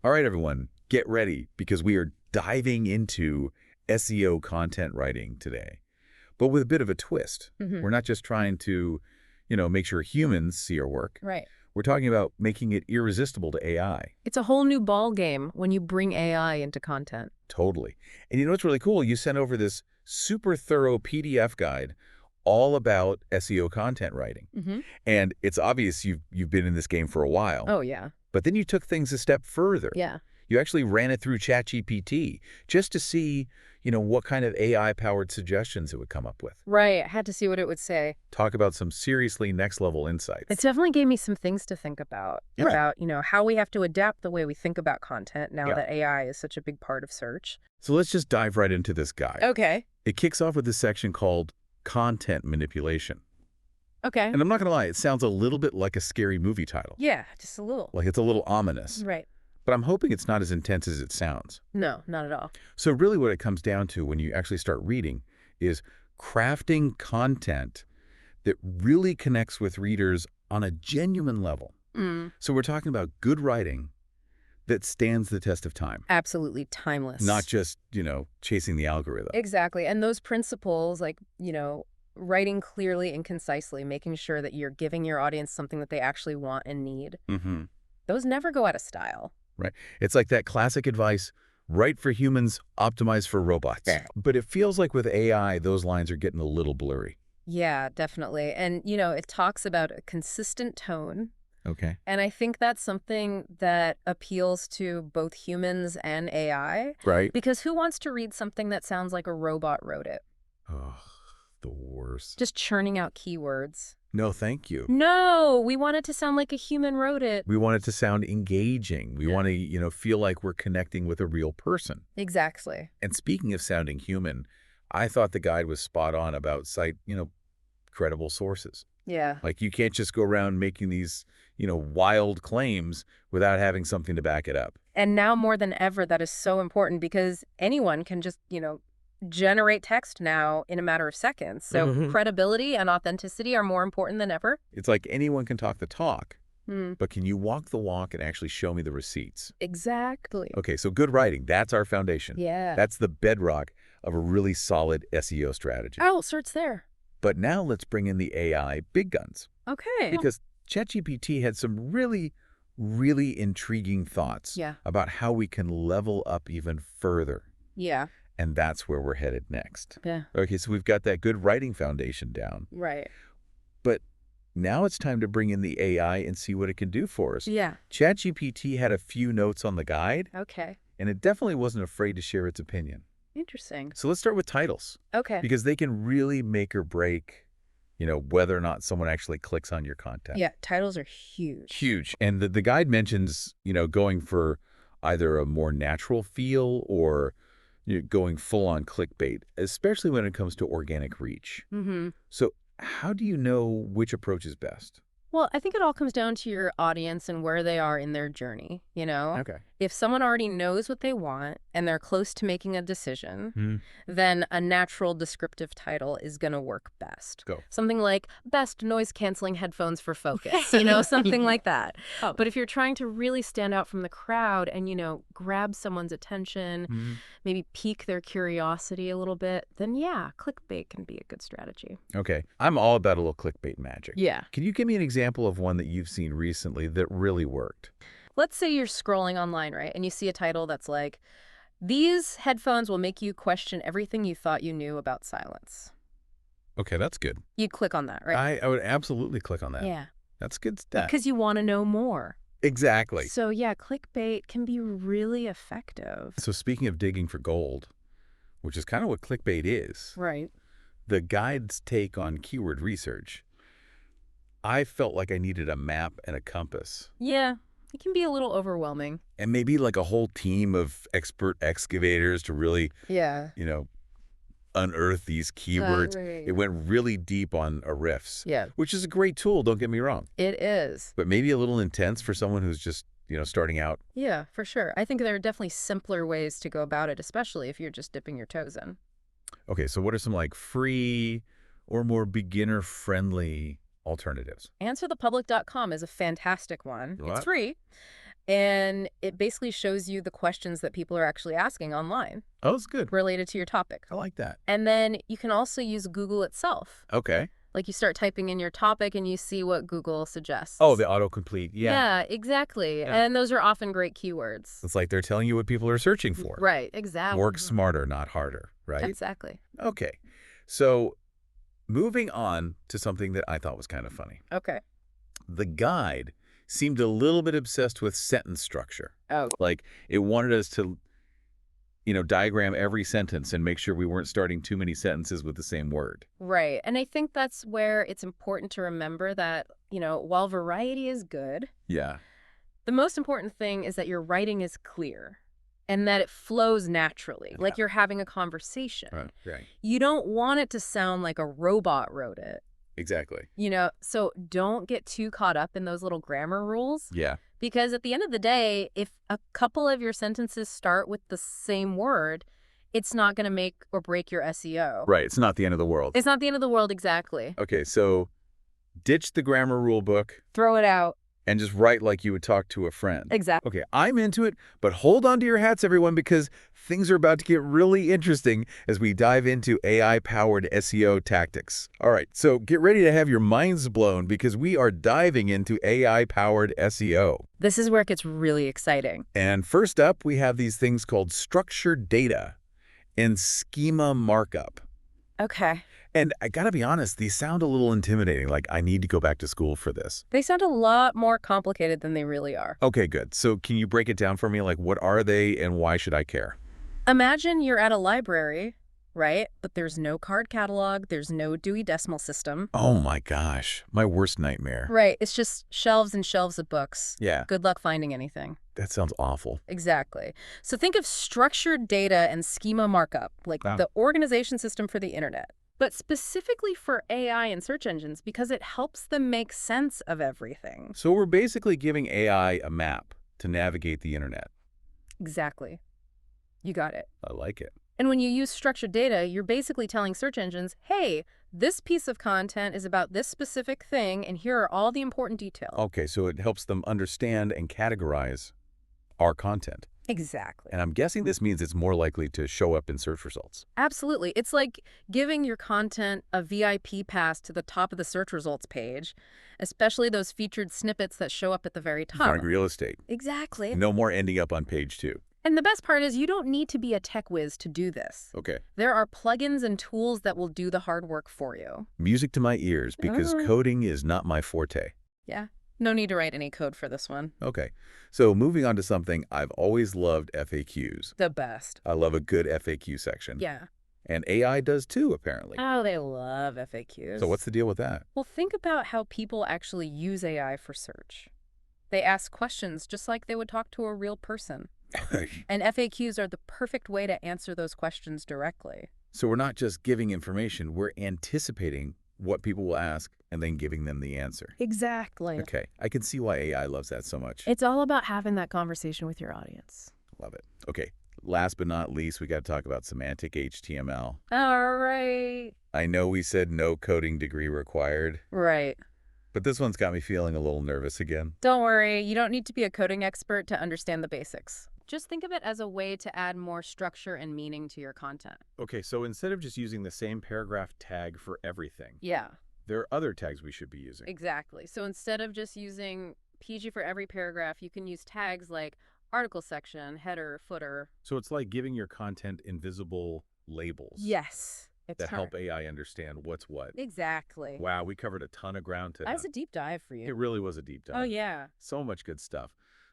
All right, everyone, get ready because we are diving into SEO content writing today, but with a bit of a twist. We're not just trying to, make sure humans see our work. Right. We're talking about making it irresistible to AI. It's a whole new ball game when you bring AI into content. Totally. And you know what's really cool? You sent over this super thorough PDF guide all about SEO content writing. And it's obvious you've been in this game for a while. Oh, yeah. But then you took things a step further. Yeah. You actually ran it through ChatGPT just to see, what kind of AI-powered suggestions it would come up with. Right. I had to see what it would say. Talk about some seriously next-level insights. It definitely gave me some things to think about. Yeah. About, how we have to adapt the way we think about content now that AI is such a big part of search. So let's just dive right into this guide. Okay. It kicks off with this section called Content Manipulation. Okay. And I'm not going to lie, it sounds a little bit like a scary movie title. Yeah, just a little. Like it's a little ominous. Right. But I'm hoping it's not as intense as it sounds. No, not at all. So really what it comes down to when you actually start reading is crafting content that really connects with readers on a genuine level. So we're talking about good writing that stands the test of time. Absolutely timeless. Not just, chasing the algorithm. Exactly. And those principles, like, writing clearly and concisely, making sure that you're giving your audience something that they actually want and need. Those never go out of style. Right. It's like that classic advice, write for humans, optimize for robots. Yeah. But it feels like with AI, those lines are getting a little blurry. Yeah, definitely. And, it talks about a consistent tone. Okay. And I think that's something that appeals to both humans and AI. Right. Because who wants to read something that sounds like a robot wrote it? Oh, the worst. Just churning out keywords. No, thank you. No, we want it to sound like a human wrote it. We want it to sound engaging. We want to, feel like we're connecting with a real person. Exactly. And speaking of sounding human, I thought the guide was spot on about cite, credible sources. Yeah. Like you can't just go around making these, wild claims without having something to back it up. And now more than ever, that is so important because anyone can just, generate text now in a matter of seconds. So credibility and authenticity are more important than ever. It's like anyone can talk the talk, but can you walk the walk and actually show me the receipts? Exactly. Okay, so good writing, that's our foundation. Yeah. That's the bedrock of a really solid SEO strategy. Oh, starts there. But now let's bring in the AI big guns. Okay. Because ChatGPT had some really, really intriguing thoughts about how we can level up even further. Yeah. And that's where we're headed next. Yeah. Okay, so we've got that good writing foundation down. Right. But now it's time to bring in the AI and see what it can do for us. Yeah. ChatGPT had a few notes on the guide. Okay. And it definitely wasn't afraid to share its opinion. Interesting. So let's start with titles. Okay. Because they can really make or break, whether or not someone actually clicks on your content. Yeah, titles are huge. Huge. And the guide mentions, going for either a more natural feel or going full-on clickbait, especially when it comes to organic reach. So how do you know which approach is best? Well, I think it all comes down to your audience and where they are in their journey, Okay. If someone already knows what they want and they're close to making a decision, then a natural descriptive title is going to work best. Go. Something like best noise-canceling headphones for focus, something like that. Oh. But if you're trying to really stand out from the crowd and, grab someone's attention, maybe pique their curiosity a little bit, then yeah, clickbait can be a good strategy. Okay. I'm all about a little clickbait magic. Yeah. Can you give me an example of one that you've seen recently that really worked? Let's say you're scrolling online, right? And you see a title that's like, these headphones will make you question everything you thought you knew about silence. Okay, that's good. You'd click on that, right? I would absolutely click on that. Yeah. That's good stuff. Because you want to know more. Exactly. So yeah, clickbait can be really effective. So speaking of digging for gold, which is kind of what clickbait is, Right. the guide's take on keyword research, I felt like I needed a map and a compass. Yeah. It can be a little overwhelming. And maybe like a whole team of expert excavators to really, unearth these keywords. Right. It went really deep on riffs. Yeah. Which is a great tool, don't get me wrong. It is. But maybe a little intense for someone who's just, starting out. Yeah, for sure. I think there are definitely simpler ways to go about it, especially if you're just dipping your toes in. Okay, so what are some like free or more beginner-friendly alternatives? Answerthepublic.com is a fantastic one. What? It's free. And it basically shows you the questions that people are actually asking online Oh, it's good. related to your topic. I like that. And then you can also use Google itself. Okay. Like you start typing in your topic and you see what Google suggests. Oh, the autocomplete. Yeah. Yeah, exactly. Yeah. And those are often great keywords. It's like they're telling you what people are searching for. Right, exactly. Work smarter, not harder, right? Exactly. Okay. So moving on to something that I thought was kind of funny. Okay. The guide seemed a little bit obsessed with sentence structure. Oh. Like it wanted us to, diagram every sentence and make sure we weren't starting too many sentences with the same word. Right. And I think that's where it's important to remember that, while variety is good, Yeah. the most important thing is that your writing is clear and that it flows naturally, like you're having a conversation. Right. You don't want it to sound like a robot wrote it. Exactly. So don't get too caught up in those little grammar rules. Yeah. Because at the end of the day, if a couple of your sentences start with the same word, it's not going to make or break your SEO. Right. It's not the end of the world. It's not the end of the world, exactly. Okay. So ditch the grammar rule book Throw it out. and just write like you would talk to a friend. Exactly. Okay, I'm into it, but hold on to your hats, everyone, because things are about to get really interesting as we dive into AI-powered SEO tactics. All right, so get ready to have your minds blown because we are diving into AI-powered SEO. This is where it gets really exciting. And first up, we have these things called structured data and schema markup. Okay. And I gotta be honest, these sound a little intimidating, like I need to go back to school for this. They sound a lot more complicated than they really are. Okay, good. So can you break it down for me? Like, what are they and why should I care? Imagine you're at a library, right? But there's no card catalog, there's no Dewey Decimal System. Oh my gosh, my worst nightmare. Right, it's just shelves and shelves of books. Yeah. Good luck finding anything. That sounds awful. Exactly. So think of structured data and schema markup, like Wow. the organization system for the internet. But specifically for AI and search engines because it helps them make sense of everything. So we're basically giving AI a map to navigate the internet. Exactly. You got it. I like it. And when you use structured data, you're basically telling search engines, hey, this piece of content is about this specific thing, and here are all the important details. Okay, so it helps them understand and categorize our content. Exactly. And I'm guessing this means it's more likely to show up in search results. Absolutely. It's like giving your content a VIP pass to the top of the search results page, especially those featured snippets that show up at the very top. Like real estate. Exactly. No more ending up on page 2. And the best part is you don't need to be a tech whiz to do this. Okay. There are plugins and tools that will do the hard work for you. Music to my ears because coding is not my forte. Yeah. No need to write any code for this one. Okay. So moving on to something I've always loved, FAQs. The best. I love a good FAQ section. Yeah. And AI does too, apparently. Oh, they love FAQs. So what's the deal with that? Well, think about how people actually use AI for search. They ask questions just like they would talk to a real person. And FAQs are the perfect way to answer those questions directly. So we're not just giving information, we're anticipating what people will ask and then giving them the answer. Exactly. Okay, I can see why AI loves that so much. It's all about having that conversation with your audience. Love it. Okay, last but not least, we got to talk about semantic HTML. All right. I know we said no coding degree required, Right. but this one's got me feeling a little nervous again. Don't worry, you don't need to be a coding expert to understand the basics. Just think of it as a way to add more structure and meaning to your content. Okay, so instead of just using the same paragraph tag for everything, Yeah, there are other tags we should be using. exactly. So instead of just using PG for every paragraph, you can use tags like article section, header, footer. So it's like giving your content invisible labels. Yes. That help AI understand what's what. Exactly. Wow, we covered a ton of ground today. That's a deep dive for It you. really was a deep dive. Oh, yeah. So much good stuff.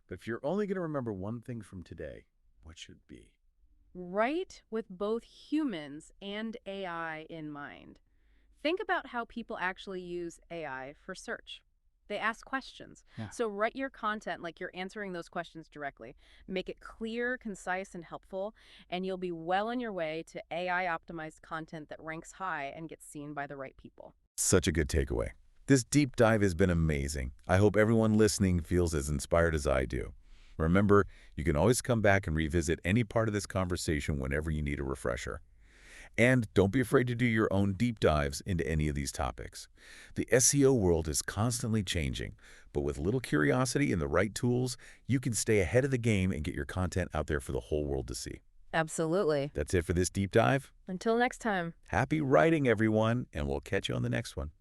But if you're only going to remember one thing from today, what should it be? Write with both humans and AI in mind. Think about how people actually use AI for search. They ask questions. Yeah. So write your content like you're answering those questions directly. Make it clear, concise, and helpful, and you'll be well on your way to AI-optimized content that ranks high and gets seen by the right people. Such a good takeaway. This deep dive has been amazing. I hope everyone listening feels as inspired as I do. Remember, you can always come back and revisit any part of this conversation whenever you need a refresher. And don't be afraid to do your own deep dives into any of these topics. The SEO world is constantly changing, but with little curiosity and the right tools, you can stay ahead of the game and get your content out there for the whole world to see. Absolutely. That's it for this deep dive. Until next time. Happy writing, everyone, and we'll catch you on the next one.